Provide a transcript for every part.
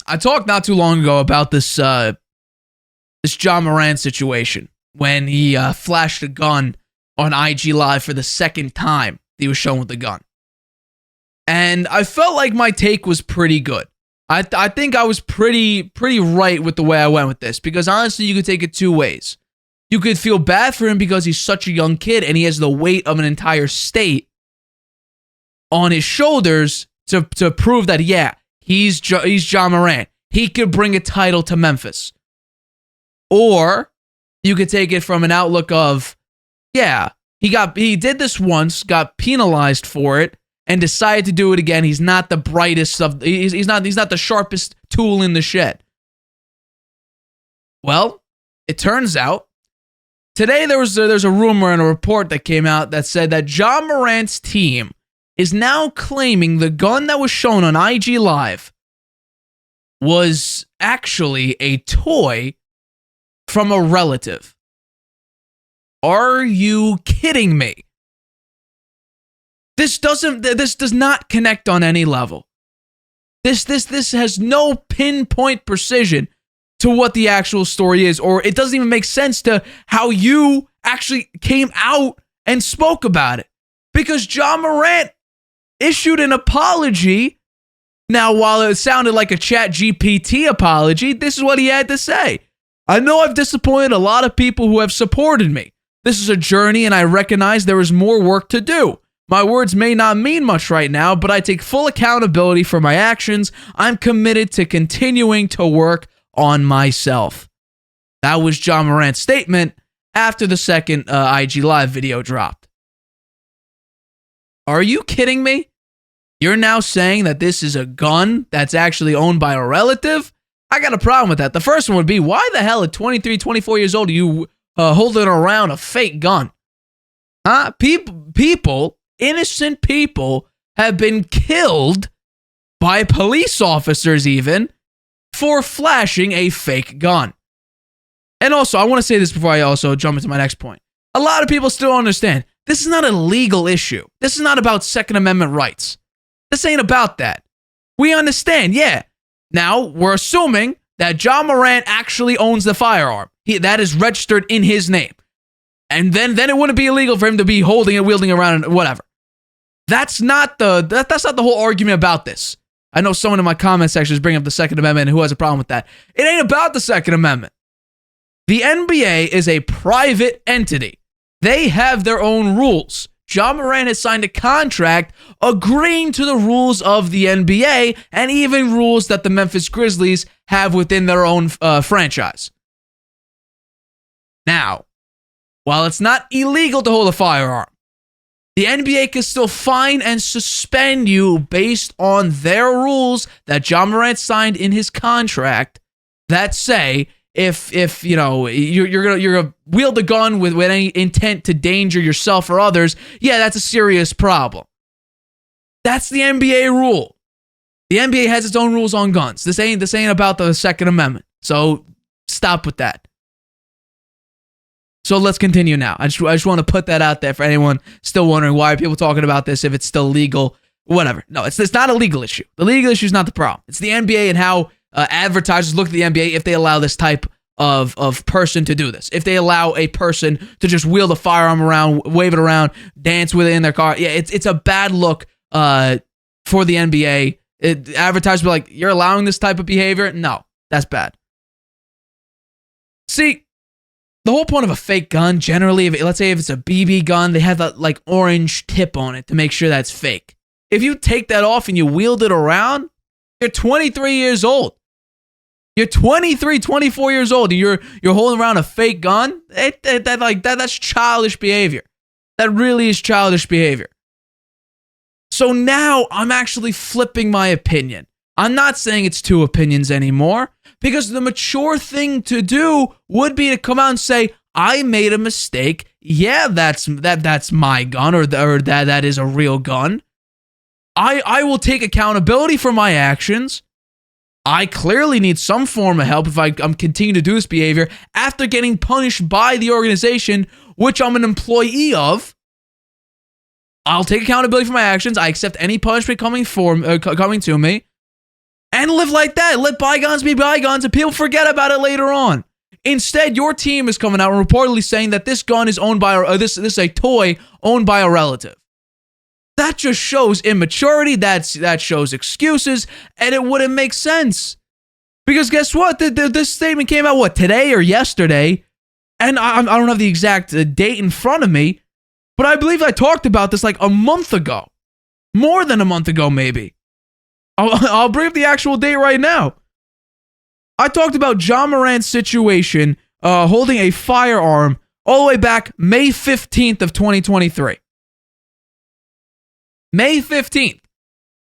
I talked not too long ago about this John Morant situation when he flashed a gun on IG Live for the second time he was shown with the gun. And I felt like my take was pretty good. I think I was pretty right with the way I went with this, because honestly, you could take it two ways. You could feel bad for him because he's such a young kid and he has the weight of an entire state on his shoulders to prove that, yeah, he's John Morant. He could bring a title to Memphis. Or you could take it from an outlook of, yeah, he did this once, got penalized for it, and decided to do it again. He's not the brightest of, he's not the sharpest tool in the shed. Well, it turns out today there's a rumor and a report that came out that said that John Morant's team is now claiming the gun that was shown on IG Live was actually a toy from a relative. Are you kidding me? This does not connect on any level. This has no pinpoint precision to what the actual story is, or it doesn't even make sense to how you actually came out and spoke about it. Because John Morant issued an apology. Now, while it sounded like a ChatGPT apology, this is what he had to say. I know I've disappointed a lot of people who have supported me. This is a journey, and I recognize there is more work to do. My words may not mean much right now, but I take full accountability for my actions. I'm committed to continuing to work on myself. That was John Morant's statement after the second IG Live video dropped. Are you kidding me? You're now saying that this is a gun that's actually owned by a relative? I got a problem with that. The first one would be, why the hell at 23, 24 years old are you holding around a fake gun? Huh? People, innocent people, have been killed by police officers even for flashing a fake gun. And also, I want to say this before I also jump into my next point. A lot of people still don't understand. This is not a legal issue. This is not about Second Amendment rights. This ain't about that. We understand, yeah. Now, we're assuming that John Morant actually owns the firearm. That is registered in his name. And then it wouldn't be illegal for him to be holding it, wielding around, and whatever. That's not the whole argument about this. I know someone in my comment section is bringing up the Second Amendment and who has a problem with that. It ain't about the Second Amendment. The NBA is a private entity. They have their own rules. John Morant has signed a contract agreeing to the rules of the NBA and even rules that the Memphis Grizzlies have within their own franchise. Now, while it's not illegal to hold a firearm, the NBA can still fine and suspend you based on their rules that John Morant signed in his contract that say if you know you're gonna wield a gun with any intent to danger yourself or others, yeah, that's a serious problem. That's the NBA rule. The NBA has its own rules on guns. This ain't about the Second Amendment. So stop with that. So let's continue now. I just want to put that out there for anyone still wondering why are people talking about this if it's still legal, whatever. No, it's not a legal issue. The legal issue is not the problem. It's the NBA and how advertisers look at the NBA if they allow this type of person to do this. If they allow a person to just wield a firearm around, wave it around, dance with it in their car. Yeah, it's a bad look for the NBA. Advertisers be like, you're allowing this type of behavior? No, that's bad. See, the whole point of a fake gun, generally, let's say if it's a BB gun, they have that like orange tip on it to make sure that's fake. If you take that off and you wield it around, you're 23 years old. You're 23, 24 years old, and you're holding around a fake gun. That's childish behavior. That really is childish behavior. So now I'm actually flipping my opinion. I'm not saying it's two opinions anymore, because the mature thing to do would be to come out and say, I made a mistake. Yeah, that's my gun, or that is a real gun. I will take accountability for my actions. I clearly need some form of help if I'm continuing to do this behavior after getting punished by the organization, which I'm an employee of. I'll take accountability for my actions. I accept any punishment coming to me. and live like that. Let bygones be bygones and people forget about it later on. Instead, your team is coming out and reportedly saying that this gun is owned by, this is a toy owned by a relative. That just shows immaturity. That shows excuses, and it wouldn't make sense. Because guess what? This statement came out, today or yesterday? And I don't have the exact date in front of me, but I believe I talked about this like a month ago. More than a month ago, maybe. I'll bring up the actual date right now. I talked about John Morant's situation holding a firearm all the way back May 15th of 2023. May 15th,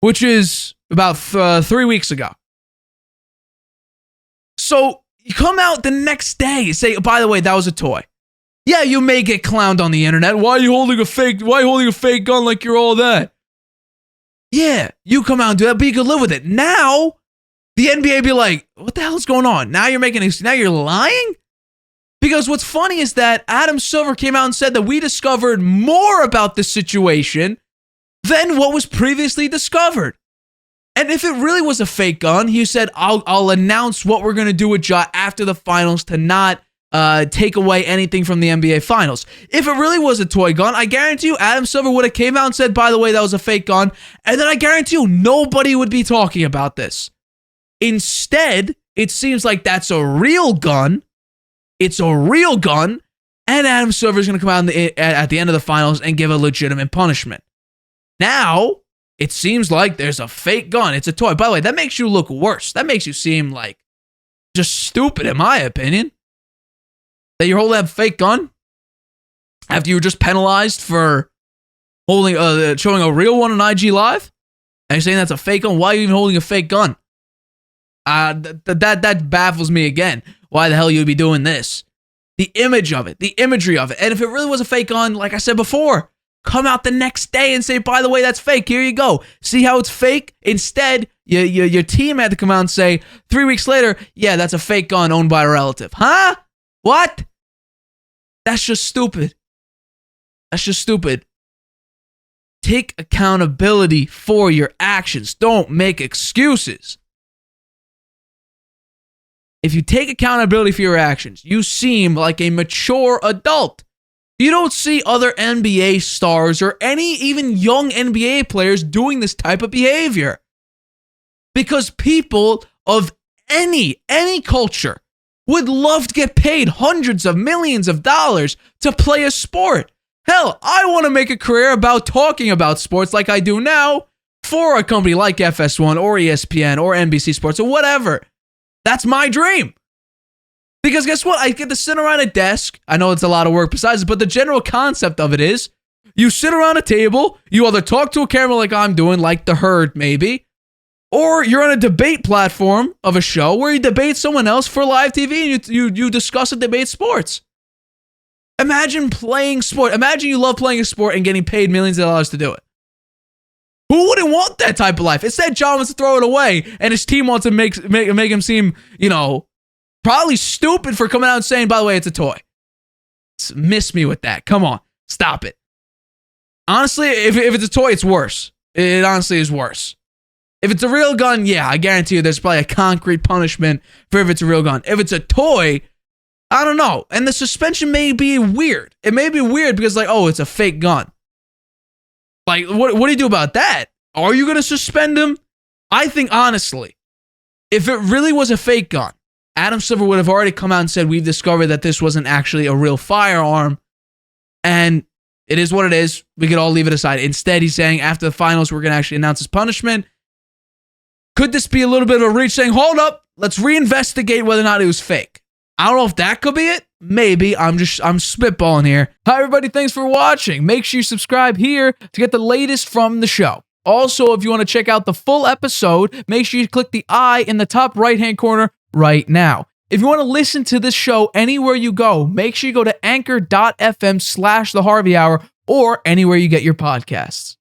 which is about 3 weeks ago. So you come out the next day and say, by the way, that was a toy. Yeah, you may get clowned on the internet. Why are you holding a fake gun like you're all that? Yeah, you come out and do that, but you can live with it. Now, the NBA be like, what the hell is going on? Now you're lying? Because what's funny is that Adam Silver came out and said that we discovered more about this situation than what was previously discovered. And if it really was a fake gun, he said, I'll announce what we're going to do with Ja after the finals to not take away anything from the NBA finals. If it really was a toy gun, I guarantee you Adam Silver would have came out and said, by the way, that was a fake gun. And then I guarantee you nobody would be talking about this. Instead, it seems like that's a real gun. It's a real gun. And Adam Silver is going to come out at the end of the finals and give a legitimate punishment. Now, it seems like there's a fake gun. It's a toy. By the way, that makes you look worse. That makes you seem like just stupid, in my opinion. That you're holding a fake gun after you were just penalized for showing a real one on IG Live, and you're saying that's a fake gun. Why are you even holding a fake gun? That baffles me again. Why the hell you would be doing this? The image of it, the imagery of it, and if it really was a fake gun, like I said before, come out the next day and say, by the way, that's fake. Here you go. See how it's fake? Instead, your team had to come out and say 3 weeks later, yeah, that's a fake gun owned by a relative. Huh? What? That's just stupid. That's just stupid. Take accountability for your actions. Don't make excuses. If you take accountability for your actions, you seem like a mature adult. You don't see other NBA stars or any even young NBA players doing this type of behavior. Because people of any culture would love to get paid hundreds of millions of dollars to play a sport. Hell, I want to make a career about talking about sports like I do now for a company like FS1 or ESPN or NBC Sports or whatever. That's my dream. Because guess what? I get to sit around a desk. I know it's a lot of work besides it, but the general concept of it is you sit around a table, you either talk to a camera like I'm doing, like The Herd maybe, or you're on a debate platform of a show where you debate someone else for live TV and you discuss and debate sports. Imagine playing sport. Imagine you love playing a sport and getting paid millions of dollars to do it. Who wouldn't want that type of life? Instead, John wants to throw it away, and his team wants to make him seem, probably stupid for coming out and saying, by the way, it's a toy. Miss me with that. Come on. Stop it. Honestly, if it's a toy, it's worse. It honestly is worse. If it's a real gun, yeah, I guarantee you there's probably a concrete punishment for if it's a real gun. If it's a toy, I don't know. And the suspension may be weird. It may be weird because, it's a fake gun. Like, what do you do about that? Are you going to suspend him? I think, honestly, if it really was a fake gun, Adam Silver would have already come out and said, we've discovered that this wasn't actually a real firearm, and it is what it is. We could all leave it aside. Instead, he's saying after the finals, we're going to actually announce his punishment. Could this be a little bit of a reach saying, hold up, let's reinvestigate whether or not it was fake? I don't know if that could be it. Maybe. I'm spitballing here. Hi, everybody. Thanks for watching. Make sure you subscribe here to get the latest from the show. Also, if you want to check out the full episode, make sure you click the I in the top right-hand corner right now. If you want to listen to this show anywhere you go, make sure you go to anchor.fm/The Harvey Hour or anywhere you get your podcasts.